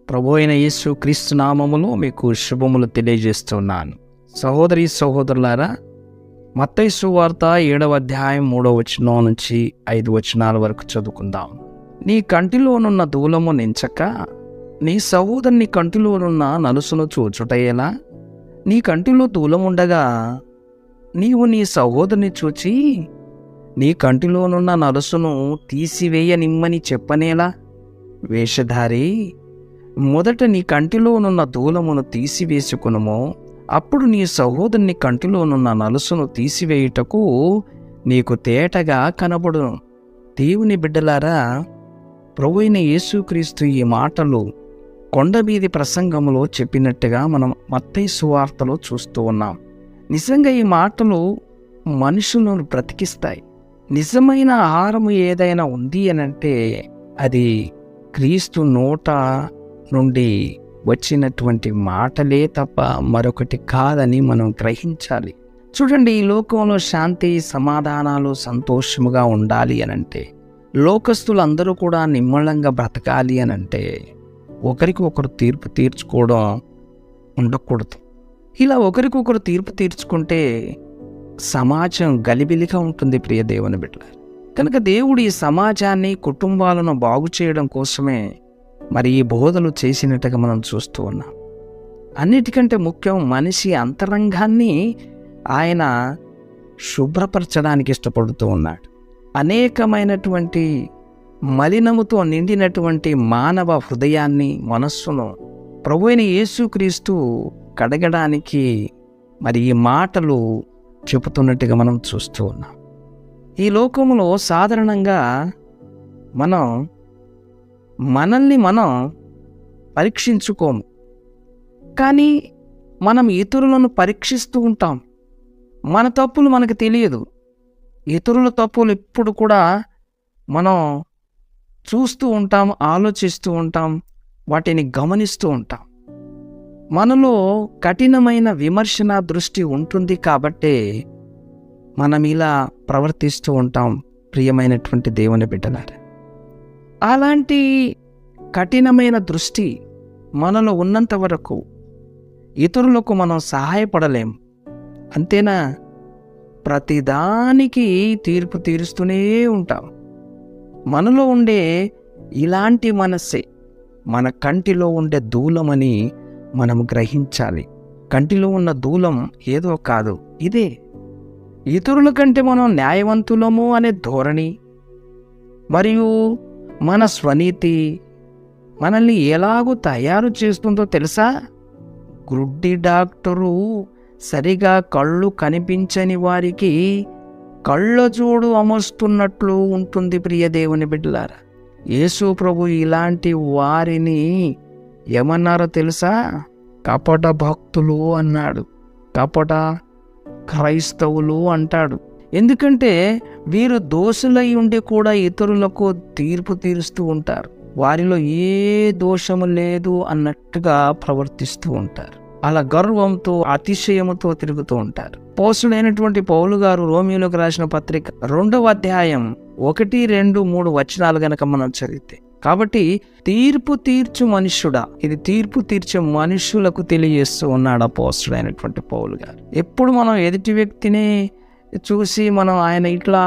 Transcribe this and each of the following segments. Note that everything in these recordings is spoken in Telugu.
ప్రభు అయిన యేసు క్రీస్తు నామములో మీకు శుభములు తెలియజేస్తున్నాను. సహోదరి సహోదరులారా, మత్తయి సువార్త 7వ అధ్యాయం 3వ వచనం నుంచి 5 వచనాల వరకు చదువుకుందాం. నీ కంటిలోనున్న దూలము నెంచక నీ సహోదరుని కంటిలోనున్న నలుసును చూచుటయేలా? నీ కంటిలో దూలముండగా నీవు నీ సహోదరుని చూచి నీ కంటిలోనున్న నలుసును తీసివేయనిమ్మని చెప్పనేలా? వేషధారి, మొదట నీ కంటిలోనున్న దూలమును తీసివేసుకునుము, అప్పుడు నీ సహోదరుని కంటిలోనున్న నలుసును తీసివేయుటకు నీకు తేటగా కనబడును. దేవుని బిడ్డలారా, ప్రభువైన యేసుక్రీస్తు ఈ మాటలు కొండమీది ప్రసంగములో చెప్పినట్టుగా మనం మత్తయి సువార్తలో చూస్తూ ఉన్నాం. నిజంగా ఈ మాటలు మనుషులను బ్రతికిస్తాయి. నిజమైన ఆహారము ఏదైనా ఉంది అనంటే అది క్రీస్తు నోట నుండి వచ్చినటువంటి మాటలే తప్ప మరొకటి కాదని మనం గ్రహించాలి. చూడండి, ఈ లోకంలో శాంతి సమాధానాలు సంతోషముగా ఉండాలి అనంటే, లోకస్తులందరూ కూడా నిమ్మళంగా బ్రతకాలి అనంటే ఒకరికి ఒకరు తీర్పు తీర్చుకోవడం ఉండకూడదు. ఇలా ఒకరికొకరు తీర్పు తీర్చుకుంటే సమాజం గలిబిలిగా ఉంటుంది. ప్రియ దేవుని బిడ్డలారా, కనుక దేవుడు ఈ సమాజాన్ని కుటుంబాలను బాగు చేయడం కోసమే మరి ఈ బోధలు చేసినట్టుగా మనం చూస్తూ ఉన్నాం. అన్నిటికంటే ముఖ్యం, మనిషి అంతరంగాన్ని ఆయన శుభ్రపరచడానికి ఇష్టపడుతూ ఉన్నాడు. అనేకమైనటువంటి మలినముతో నిండినటువంటి మానవ హృదయాన్ని, మనస్సును ప్రభువైన యేసుక్రీస్తు కడగడానికి మరి ఈ మాటలు చెబుతున్నట్టుగా మనం చూస్తూ ఉన్నాం. ఈ లోకంలో సాధారణంగా మనల్ని మనం పరీక్షించుకోము, కానీ మనం ఇతరులను పరీక్షిస్తూ ఉంటాం. మన తప్పులు మనకు తెలియదు. ఇతరుల తప్పులు ఎప్పుడు కూడా మనం చూస్తూ ఉంటాం, ఆలోచిస్తూ ఉంటాం, వాటిని గమనిస్తూ ఉంటాం. మనలో కఠినమైన విమర్శన దృష్టి ఉంటుంది కాబట్టే మనం ఇలా ప్రవర్తిస్తూ ఉంటాం. ప్రియమైనటువంటి దేవుని బిడ్డలారా, అలాంటి కఠినమైన దృష్టి మనలో ఉన్నంత వరకు ఇతరులకు మనం సహాయపడలేం. అంతేనా? ప్రతిదానికి తీర్పు తీరుస్తూనే ఉంటాం. మనలో ఉండే ఇలాంటి మనస్సే మన కంటిలో ఉండే దూలమని మనం గ్రహించాలి. కంటిలో ఉన్న దూలం ఏదో కాదు, ఇదే. ఇతరుల కంటే మనం న్యాయవంతులము అనే ధోరణి మరియు మన స్వనీతి మనల్ని ఎలాగూ తయారు చేస్తుందో తెలుసా? గుడ్డి డాక్టరు సరిగా కళ్ళు కనిపించని వారికి కళ్ళజోడు అమరుస్తున్నట్లు ఉంటుంది. ప్రియ దేవుని బిడ్డలారా, యేసు ప్రభు ఇలాంటి వారిని ఏమన్నారో తెలుసా? కపట భక్తులు అన్నాడు, కపట క్రైస్తవులు అంటాడు. ఎందుకంటే వీరు దోషులై ఉండి కూడా ఇతరులకు తీర్పు తీరుస్తూ ఉంటారు. వారిలో ఏ దోషము లేదు అన్నట్టుగా ప్రవర్తిస్తూ ఉంటారు. అలా గర్వంతో అతిశయముతో తిరుగుతూ ఉంటారు. పోస్తుడైనటువంటి పౌలు గారు రోమియోలకు రాసిన పత్రిక 2వ అధ్యాయం 1, 2, 3 వచనాలు గనక మనం చదివితే, కాబట్టి తీర్పు తీర్చు మనుష్యుడా, ఇది తీర్పు తీర్చే మనుషులకు తెలియజేస్తూ ఉన్నాడు అపోస్తుడైనటువంటి పౌలు గారు. ఎప్పుడు మనం ఎదుటి వ్యక్తిని చూసి మనం ఆయన ఇట్లా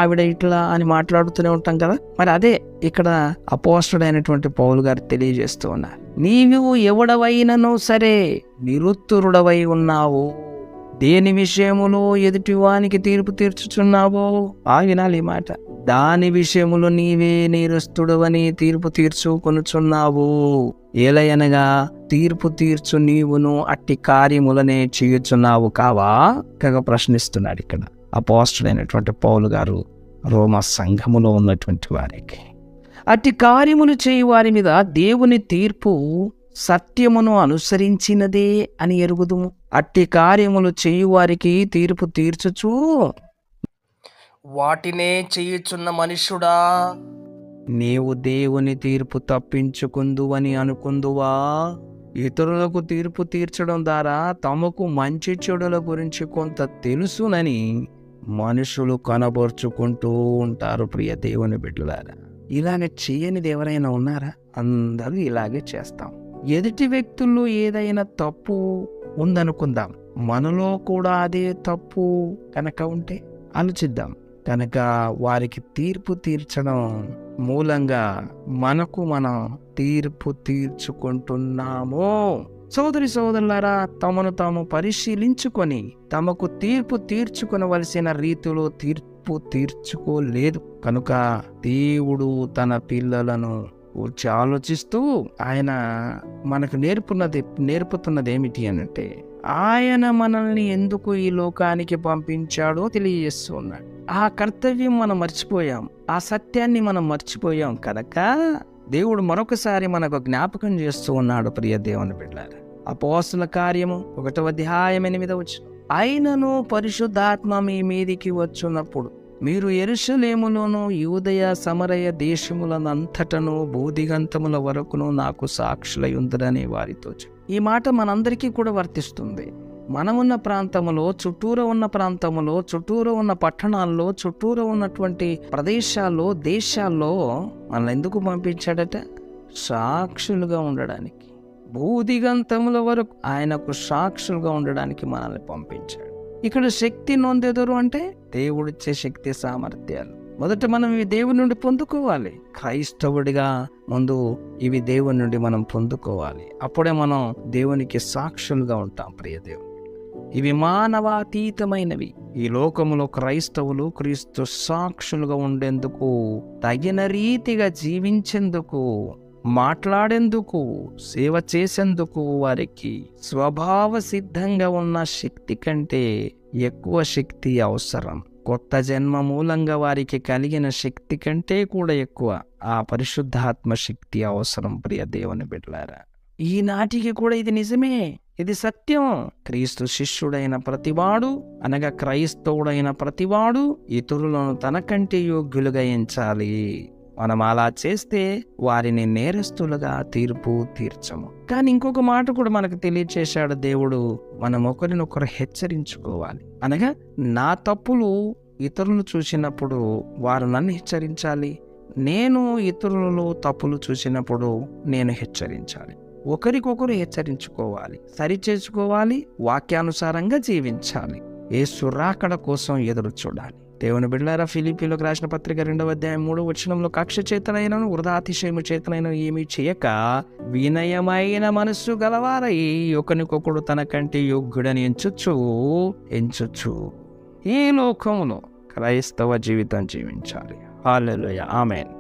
ఆవిడ ఇట్లా అని మాట్లాడుతూనే ఉంటాం కదా. మరి అదే ఇక్కడ అపోస్తుడైనటువంటి పౌలు గారు తెలియజేస్తూ ఉన్నారు. నీవు ఎవడవైనను సరే నిరుత్తరుడవై ఉన్నావు, దేని విషయములో ఎదుటివానికి తీర్పు తీర్చుచున్నావో వినాలి ఈ మాట. దాని విషయములో నీవే నేరస్తుడవని తీర్పు తీర్చుకొనుచున్నావు. ఏలయనగా తీర్పు తీర్చు నీవును అట్టి కార్యములనే చేయుచున్నావు కావా? ప్రశ్నిస్తున్నాడు ఇక్కడ అపోస్తుడైనటువంటి పౌలు గారు రోమా సంఘములో ఉన్నటువంటి వారికి. అట్టి కార్యములు చేయు వారి మీద దేవుని తీర్పు సత్యమును అనుసరించినదే అని ఎరుగుదుము. అట్టి కార్యములు చేయువారికి తీర్పు తీర్చుచు వాటినే చేయుచున్న మనుష్యుడా, నీవు దేవుని తీర్పు తప్పించుకుందువని అనుకుందువా? ఇతరులకు తీర్పు తీర్చడం ద్వారా తమకు మంచి చెడుల గురించి కొంత తెలుసునని మనుషులు కనబరుచుకుంటూ ఉంటారు. ప్రియ దేవుని బిడ్డలారా, ఇలాగ చేయనిది ఎవరైనా ఉన్నారా? అందరూ ఇలాగే చేస్తాం. ఎదుటి వ్యక్తుల్లో ఏదైనా తప్పు ఉందనుకుందాం, మనలో కూడా అదే తప్పు కనుక ఉంటే ఆలోచిద్దాం. కనుక వారికి తీర్పు తీర్చడం మూలంగా మనకు మనం తీర్పు తీర్చుకుంటున్నాము. సోదరి సోదరులారా, తమను తాము పరిశీలించుకొని తమకు తీర్పు తీర్చుకొనవలసిన రీతిలో తీర్పు తీర్చుకోలేదు. కనుక దేవుడు తన పిల్లలను కూర్చి ఆలోచిస్తూ ఆయన మనకు నేర్పుతున్నది ఏమిటి అనంటే, ఆయన మనల్ని ఎందుకు ఈ లోకానికి పంపించాడో తెలియజేస్తూ ఉన్నాడు. ఆ కర్తవ్యం మనం మర్చిపోయాం, ఆ సత్యాన్ని మనం మర్చిపోయాం కనుక దేవుడు మరొకసారి మనకు జ్ఞాపకం చేస్తూ ఉన్నాడు. ప్రియ దేవుని బిడ్డలారా, అపోస్తలుల కార్యము 1వ అధ్యాయం 8వ వచనం, అయినను పరిశుద్ధాత్మ మీ మీదికి వచ్చున్నప్పుడు మీరు యెరూషలేములోను యూదయ సమరయ దేశములనంతటను భూదిగంతముల వరకును నాకు సాక్షులై ఉందరని వారితో చెప్పాడు. ఈ మాట మనందరికీ కూడా వర్తిస్తుంది. మనమున్న ప్రాంతములో, చుట్టూరు ఉన్న ప్రాంతములో, చుట్టూరు ఉన్న పట్టణాల్లో, చుట్టూరు ఉన్నటువంటి ప్రదేశాల్లో, దేశాల్లో మనల్ని ఎందుకు పంపించాడట? సాక్షులుగా ఉండడానికి. భూదిగంతముల వరకు ఆయనకు సాక్షులుగా ఉండడానికి మనల్ని పంపించాడు. ఇక్కడ శక్తి నొందెదరు అంటే దేవుడిచ్చే శక్తి సామర్థ్యాలు. మొదట మనం ఇవి దేవుని నుండి పొందుకోవాలి. క్రైస్తవుడిగా ముందు ఇవి దేవుని నుండి మనం పొందుకోవాలి. అప్పుడే మనం దేవునికి సాక్షులుగా ఉంటాం. ప్రియ దేవుడు, ఇవి మానవాతీతమైనవి. ఈ లోకములో క్రైస్తవులు క్రీస్తు సాక్షులుగా ఉండేందుకు, తగిన రీతిగా జీవించేందుకు, మాట్లాడేందుకు, సేవ చేసేందుకు వారికి స్వభావ సిద్ధంగా ఉన్న శక్తి కంటే ఎక్కువ శక్తి అవసరం. కొత్త జన్మ మూలంగా వారికి కలిగిన శక్తి కంటే కూడా ఎక్కువ ఆ పరిశుద్ధాత్మ శక్తి అవసరం. ప్రియ దేవుని బిడ్డలారా, ఈనాటికి కూడా ఇది నిజమే, ఇది సత్యం. క్రీస్తు శిష్యుడైన ప్రతివాడు, అనగా క్రైస్తవుడైన ప్రతివాడు ఇతరులను తనకంటే యోగ్యులుగా ఎంచాలి. మనం అలా చేస్తే వారిని నేరస్తులుగా తీర్పు తీర్చము. కానీ ఇంకొక మాట కూడా మనకు తెలియచేశాడు దేవుడు, మనం ఒకరినొకరు హెచ్చరించుకోవాలి. అనగా నా తప్పులు ఇతరులు చూసినప్పుడు వారు నన్ను హెచ్చరించాలి, నేను ఇతరులలో తప్పులు చూసినప్పుడు నేను హెచ్చరించాలి. ఒకరికొకరు హెచ్చరించుకోవాలి, సరిచేసుకోవాలి, వాక్యానుసారంగా జీవించాలి. యేసు రాకడ కోసం ఎదురు చూడాలి. దేవుని బిడ్డలారా, ఫిలిప్పీలకు రాసిన పత్రిక 2వ అధ్యాయం 3వ వచనంలో, కక్ష చేతనైనను వృధాతిశయము చేతనైనను ఏమీ చేయక వినయమైన మనస్సు గలవారై ఒకరికొకడు తనకంటే యోగ్యుడని ఎంచుచు ఈ లోకములో క్రైస్తవ జీవితం జీవించాలి. హల్లెలూయా, ఆమేన్.